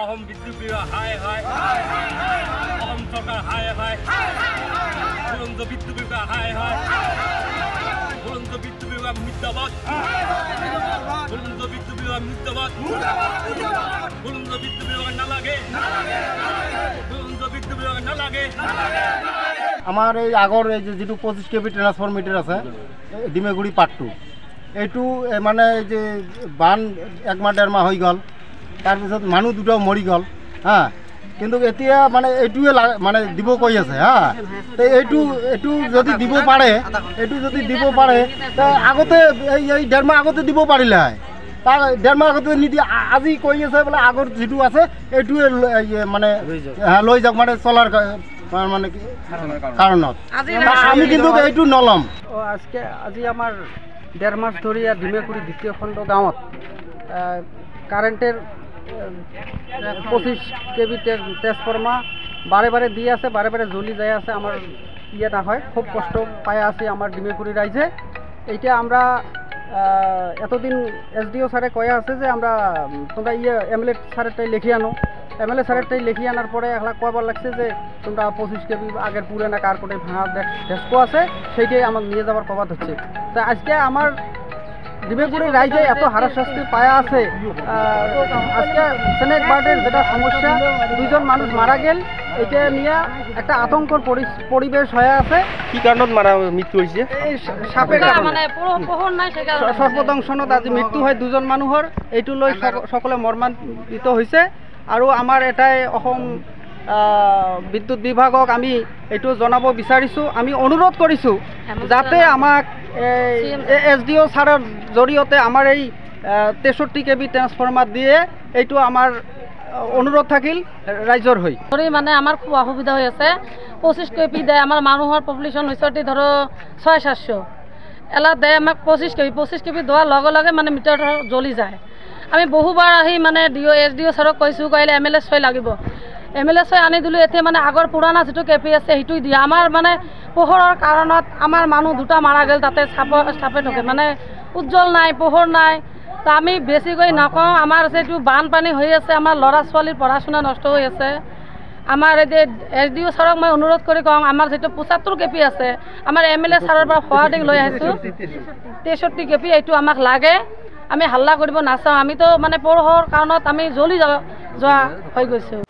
অসম বিদ্যুৎ বিভাগ হায় হায়, অসম সরকার হায় হায়, বুলন্দ বিদ্যুৎ বিভাগ হায় হায়, বুলন্দ বিদ্যুৎ বিভাগ মুর্দাবাদ, বুলন্দ বিদ্যুৎ বিভাগ মুর্দাবাদ, বুলন্দ বিদ্যুৎ বিভাগ না লাগে, বুলন্দ বিদ্যুৎ বিভাগ না লাগে। আমার এই আগর এই যে যেটু 25 kV ট্রান্সফর মিটার আছে ডিমেগুড়ি পার্ট 2 এইটো মানে এই যে বান 1 মাহ 1.5 মাহ হৈ গ'ল, তাৰপিছত মানুহ দুটাও মৰি গ'ল। হ্যাঁ, কিন্তু এতিয়া মানে এইটোৱে মানে দিব কৈ আছে। হ্যাঁ, তো এইটো যদি দিব পাৰে, এইটো যদি দিব পাৰে আগতে এই 1.5 মাহ আগতে দিব পাৰিলে হয়, তাৰ 1.5 মাহ আগতে নিদিয়ে। আজি কৈ আছে বোলে আগৰ যিটো আছে এইটোৱে মানে লৈ যাওক, মানে চলাৰ মানে কাৰণত আমি কিন্তু এইটো নলম। আজি আমাৰ 1.5 মাস ধৰে ডিমেকুড়ি দ্বিতীয় খণ্ড গাঁৱত কারেন্টের 25 kV ট্রান্সফর্মার বারে বারে দিয়ে আছে, বারে বারে জ্বলি যায় আছে। আমার না হয়, খুব কষ্ট পায় আছে আমার ডিমেকুড়ি রাইজে। এইটা আমরা এতদিন SDO স্যারে কয়া আছে যে আমরা তোমরা MLA স্যারেরটাই লিখে আনো। MLA স্যারেরটাই লিখে আনার পরে একলা কয়বার লাগছে যে তোমরা 25 kV আগের পুরানা কারকোটে ভাঙা ডেস্কো আছে, সেইটাই আমার নিয়ে যাওয়ার প্রবাদ হচ্ছে। তা আজকে আমার ডিমেকুড়ি রাইজে এত হারাশাস্তি পায়া আছে। আজকে স্নেক বার্ডের যেটা সমস্যা, 2জন মানুষ মারা গেল, এটা নিয়ে একটা আতঙ্কর পরিবেশ হয়ে আছে। কি কারণত মারা মৃত্যু হয়েছে? এই সাপের সর্পদংশনত আজি মৃত্যু হয় 2জন মানুহৰ। এইটো লৈ সকলে মৰ্মান্বিত হৈছে। আৰু আমাৰ এটাই অসম বিদ্যুৎ বিভাগক আমি এইটো জনাব বিচাৰিছোঁ, আমি অনুৰোধ কৰিছোঁ যাতে আমাক SDO ছাৰৰ জৰিয়তে আমাৰ এই 63 kV ট্ৰান্সফৰ্মাৰ দিয়ে এইটো আমাৰ অনুৰোধ থাকিল ৰাইজৰ হৈ। মানে আমাৰ খুব অসুবিধা হৈ আছে। 25 kV দেয়, আমাৰ মানুহৰ পপুলেশ্যন হৈছে ধরো 600-700, এলা দেয় আমাক 25 kV দেওয়ার লগে লগে মানে মিটার জ্বলি যায়। আমি বহুবার আহি মানে SDO ছাৰক কৈছোঁ, কইলে MLA 6 লাগিব, MLA 6 আনি দিলোঁ। এতিয়া মানে আগৰ পুৰাণা যিটো KP আছে সেইটোই দিয়ে। আমাৰ মানে পোহৰৰ কাৰণত আমাৰ মানুহ দুটা মাৰা গ'ল, তাতে চাপে থাকে, মানে উজ্জ্বল নাই, পোহৰ নাই। তা আমি বেছিকৈ নকওঁ, আমাৰ যিটো বানপানী হৈ আছে, আমাৰ ল'ৰা ছোৱালীৰ পঢ়া শুনা নষ্ট হৈ আছে। আমাৰ এই SDO ছাৰক মই অনুৰোধ কৰি কওঁ, আমাৰ যিটো 75 kV আছে, আমাৰ MLA ছাৰৰ পৰা ফৰৱাৰ্ডিং লৈ আহিছোঁ 63 kV, এইটো আমাক লাগে। আমি হাল্লা কৰিব নাচাওঁ, আমিতো মানে পোহৰৰ কাৰণত আমি জ্বলি যোৱা হৈ গৈছোঁ।